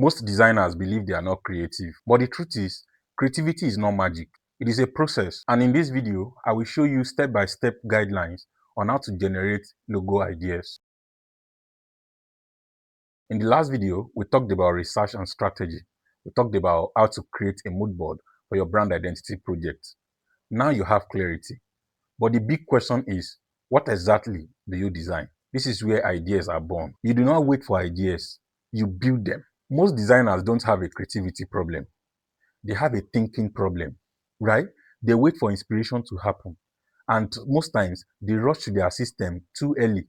Most designers believe they are not creative, but the truth is, creativity is not magic. It is a process. And in this video, I will show you step-by-step guidelines on how to generate logo ideas. In the last video, we talked about research and strategy. We talked about how to create a mood board for your brand identity project. Now you have clarity. But the big question is, what exactly do you design? This is where ideas are born. You do not wait for ideas, you build them. Most designers don't have a creativity problem. They have a thinking problem, right? They wait for inspiration to happen. And most times, they rush to their system too early,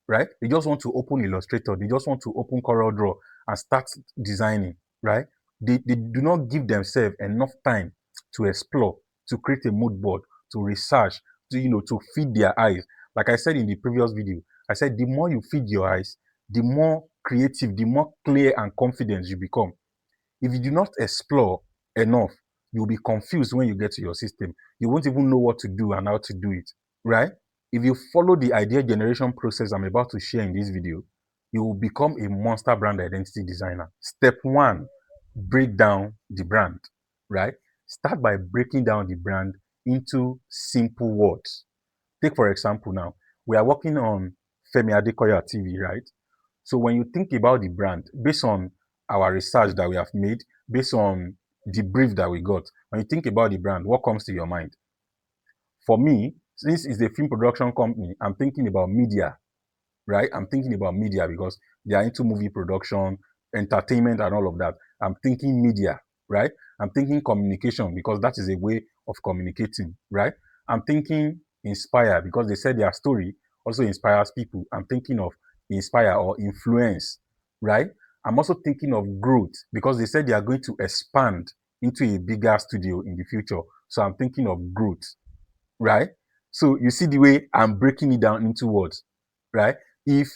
right? They just want to open Illustrator. They just want to open CorelDRAW and start designing, right? They do not give themselves enough time to explore, to create a mood board, to research, to feed their eyes. Like I said in the previous video, I said the more you feed your eyes, the more creative, the more clear and confident you become. If you do not explore enough, you'll be confused when you get to your system. You won't even know what to do and how to do it, right? If you follow the idea generation process I'm about to share in this video, you will become a monster brand identity designer. Step 1, break down the brand, right? Start by breaking down the brand into simple words. Take, for example, now, we are working on Femi Adekoya TV, right? So when you think about the brand, based on our research that we have made, based on the brief that we got, when you think about the brand, what comes to your mind? For me, since it's a film production company, I'm thinking about media, right? I'm thinking about media because they are into movie production, entertainment, and all of that. I'm thinking media, right? I'm thinking communication because that is a way of communicating, right? I'm thinking inspire because they said their story also inspires people. I'm thinking of inspire or influence, right? I'm also thinking of growth because they said they are going to expand into a bigger studio in the future. So I'm thinking of growth, right? So you see the way I'm breaking it down into words, right? If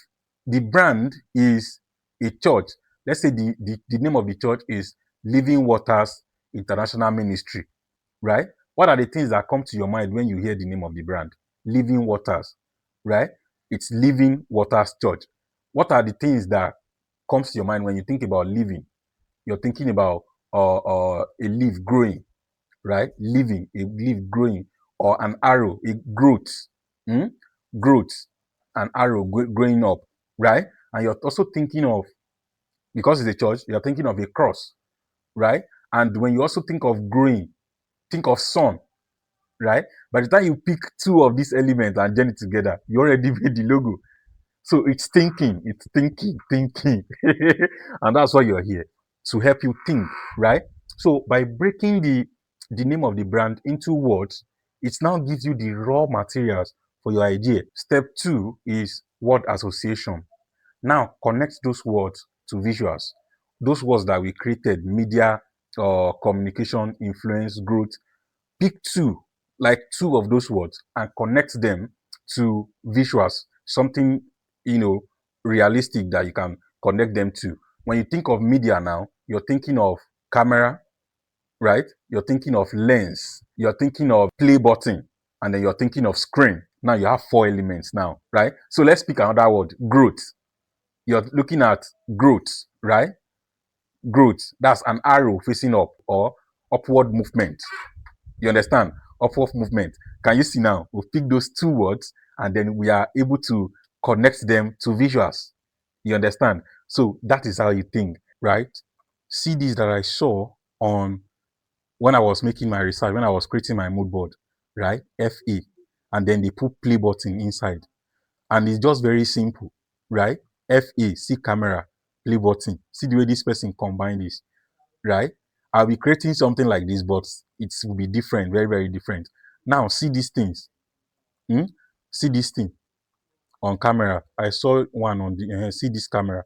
the brand is a church, let's say the name of the church is Living Waters International Ministry, right? What are the things that come to your mind when you hear the name of the brand? Living Waters, right? It's Living Waters Church. What are the things that comes to your mind when you think about living? You're thinking about a leaf growing, right? Living, a leaf growing, or an arrow, a growth, growth, an arrow growing up, right? And you're also thinking of, because it's a church, you're thinking of a cross, right? And when you also think of growing, think of sun, right? By the time you pick two of these elements and join it together, you already made the logo. So it's thinking, thinking. And that's why you're here, to help you think, right? So by breaking the name of the brand into words, it now gives you the raw materials for your idea. Step 2 is word association. Now connect those words to visuals. Those words that we created, media, communication, influence, growth. Pick two, like two of those words, and connect them to visuals, something, realistic that you can connect them to. When you think of media now, you're thinking of camera, right? You're thinking of lens, you're thinking of play button, and then you're thinking of screen. Now you have 4 elements now, right? So let's pick another word, growth. You're looking at growth, right? Growth, that's an arrow facing up or upward movement. You understand? Upward movement. Can you see now? We've picked those 2 words and then we are able to connect them to visuals. You understand? So that is how you think, right? See this that I saw on when I was making my research, when I was creating my mood board, right? FA. And then they put play button inside. And it's just very simple, right? FA, see camera, play button. See the way this person combined this, right? I'll be creating something like this, but it will be different, very, very different. Now, see these things. See this thing on camera. I saw one on the, see this camera,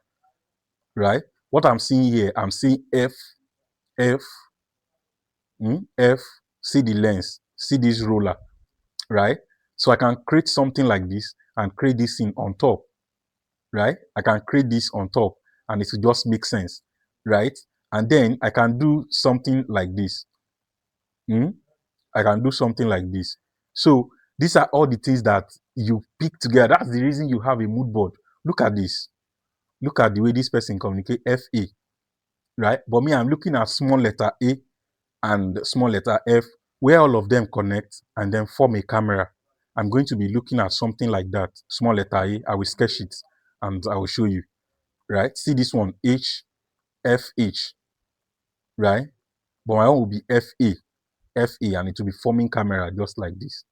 right? What I'm seeing here, I'm seeing F, F, see the lens, see this roller, right? So I can create something like this and create this thing on top, right? I can create this on top and it will just make sense, right? And then I can do something like this. I can do something like this. So these are all the things that you pick together. That's the reason you have a mood board. Look at this. Look at the way this person communicates FA, right? But me, I'm looking at small letter A and small letter F, where all of them connect and then form a camera. I'm going to be looking at something like that. Small letter A, I will sketch it and I will show you, right? See this one, H, F, H, right? But my own will be F, A, F, A, and it will be forming camera just like this,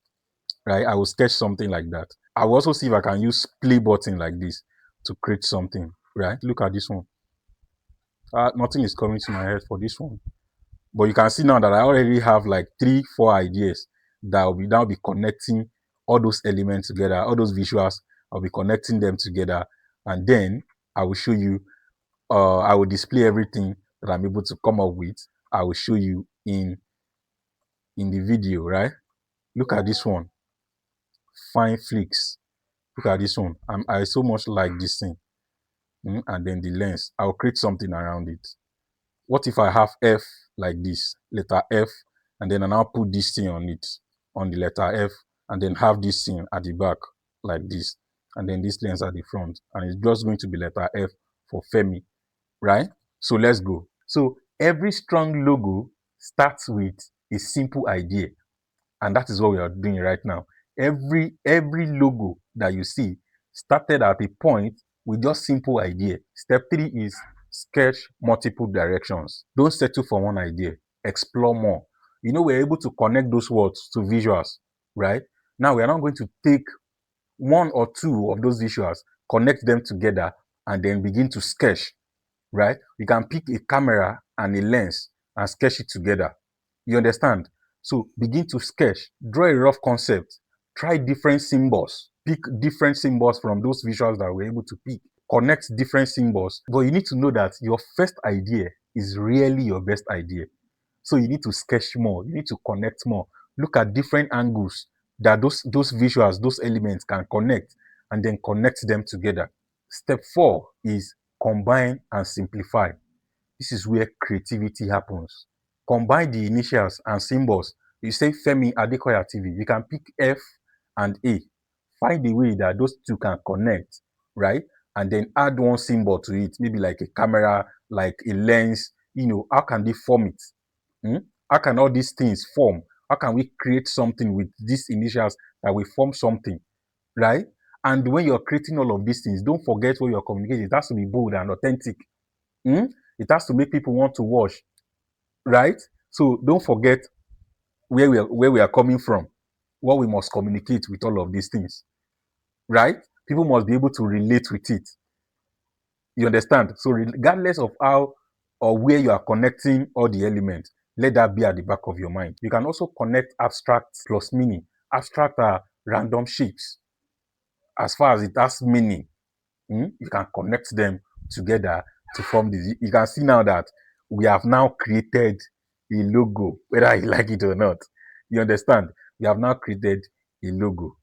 right? I will sketch something like that. I will also see if I can use play button like this to create something, right? Look at this one. Nothing is coming to my head for this one. But you can see now that I already have like 3-4 ideas that will be now be connecting all those elements together, all those visuals. I'll be connecting them together, and then I will show you. I will display everything that I'm able to come up with. I will show you in the video, right? Look at this one, fine flicks. Look at this one. I so much like this thing, and then the lens. I'll create something around it. What if I have F like this, letter F, and then I now put this thing on it, on the letter F, and then have this thing at the back like this, and then this lens at the front, and it's just going to be letter F for Femi, right? So let's go. So every strong logo starts with a simple idea, and that is what we are doing right now. Every logo that you see started at a point with just simple idea. Step 3 is sketch multiple directions. Don't settle for one idea. Explore more. You know, we're able to connect those words to visuals, right? Now we are not going to take one or two of those visuals, connect them together, and then begin to sketch, right? You can pick a camera and a lens and sketch it together. You understand? So begin to sketch, draw a rough concept, try different symbols, pick different symbols from those visuals that we're able to pick, connect different symbols. But you need to know that your first idea is really your best idea. So you need to sketch more, you need to connect more, look at different angles that those visuals, those elements can connect, and then connect them together. Step 4 is combine and simplify. This is where creativity happens. Combine the initials and symbols. You say Femi Adekoya TV, you can pick F and A. Find a way that those two can connect, right? And then add one symbol to it, maybe like a camera, like a lens. How can they form it? How can all these things form? How can we create something with these initials that will form something, right? And when you're creating all of these things, don't forget what you're communicating. It has to be bold and authentic. It has to make people want to watch, right? So don't forget where we are coming from, what we must communicate with all of these things, right? People must be able to relate with it. You understand? So regardless of how or where you are connecting all the elements, let that be at the back of your mind. You can also connect abstract plus meaning. Abstract are random shapes. As far as it has meaning, you can connect them together to form this. You can see now that we have now created a logo, whether you like it or not. You understand? We have now created a logo.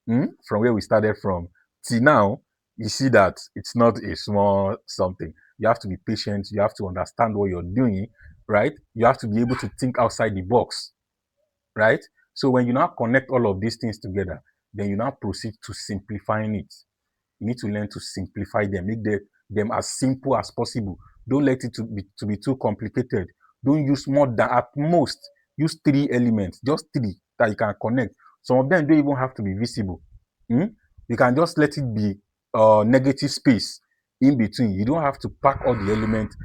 From where we started from till now, you see that it's not a small something. You have to be patient. You have to understand what you're doing, right? You have to be able to think outside the box, right? So when you now connect all of these things together, then you now proceed to simplifying it. You need to learn to simplify them, make them as simple as possible. Don't let it to be too complicated. Don't use more than, at most, use 3 elements, just 3 that you can connect. Some of them don't even have to be visible. You can just let it be negative space in between. You don't have to pack all the elements,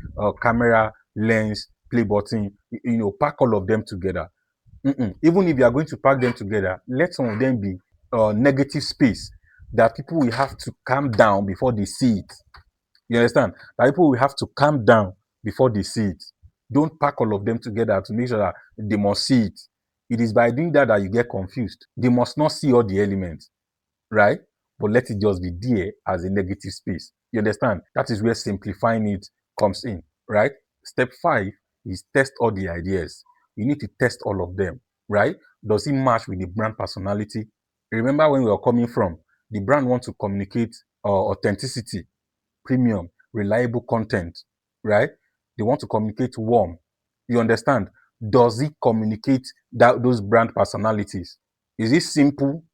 camera, lens, play button, pack all of them together. Even if you are going to pack them together, let some of them be negative space that people will have to calm down before they see it. You understand? That people will have to calm down before they see it. Don't pack all of them together to make sure that they must see it. It is by doing that you get confused. They must not see all the elements, right? But let it just be there as a negative space. You understand? That is where simplifying it comes in, right? Step 5 is test all the ideas. You need to test all of them, right? Does it match with the brand personality? Remember when we were coming from, the brand wants to communicate authenticity, premium, reliable content, right? They want to communicate warm. You understand? Does it communicate those brand personalities? Is it simple?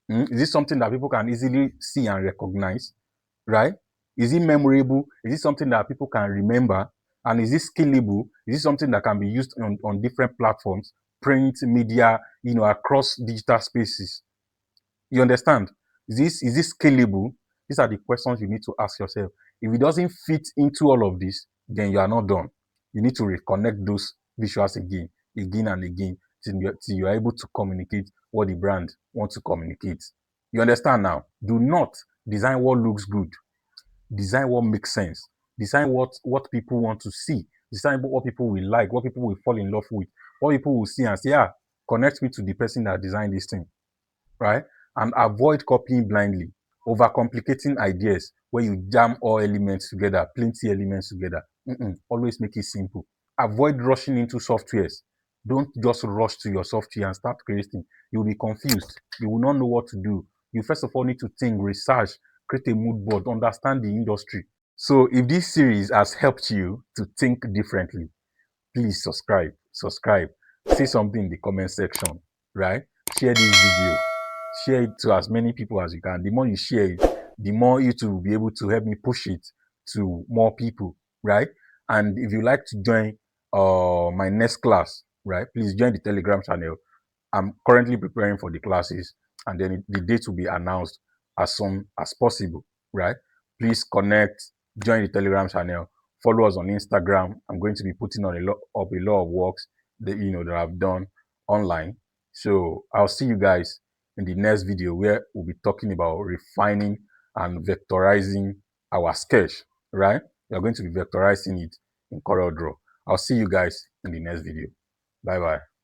Is it something that people can easily see and recognize, right? Is it memorable? Is it something that people can remember? And is this scalable? Is this something that can be used on different platforms, print, media, across digital spaces? You understand? Is this scalable? These are the questions you need to ask yourself. If it doesn't fit into all of this, then you are not done. You need to reconnect those visuals again and again, till you are able to communicate what the brand wants to communicate. You understand now? Do not design what looks good. Design what makes sense. Design what people want to see. Design what people will like, what people will fall in love with, what people will see and say, connect me to the person that designed this thing, right? And avoid copying blindly, overcomplicating ideas where you jam all elements together, plenty elements together. Always make it simple. Avoid rushing into softwares. Don't just rush to your software and start creating. You'll be confused. You will not know what to do. You first of all need to think, research, create a mood board, understand the industry. So if this series has helped you to think differently, please subscribe, say something in the comment section, right? Share this video, share it to as many people as you can. The more you share it, the more YouTube will be able to help me push it to more people, right? And if you like to join my next class, right, please join the Telegram channel. I'm currently preparing for the classes, and then the date will be announced as soon as possible, right? Please connect, join the Telegram channel, follow us on Instagram. I'm going to be putting on a lot of works that I've done online. So I'll see you guys in the next video, where we'll be talking about refining and vectorizing our sketch, right? We're going to be vectorizing it in CorelDRAW. I'll see you guys in the next video. Bye bye.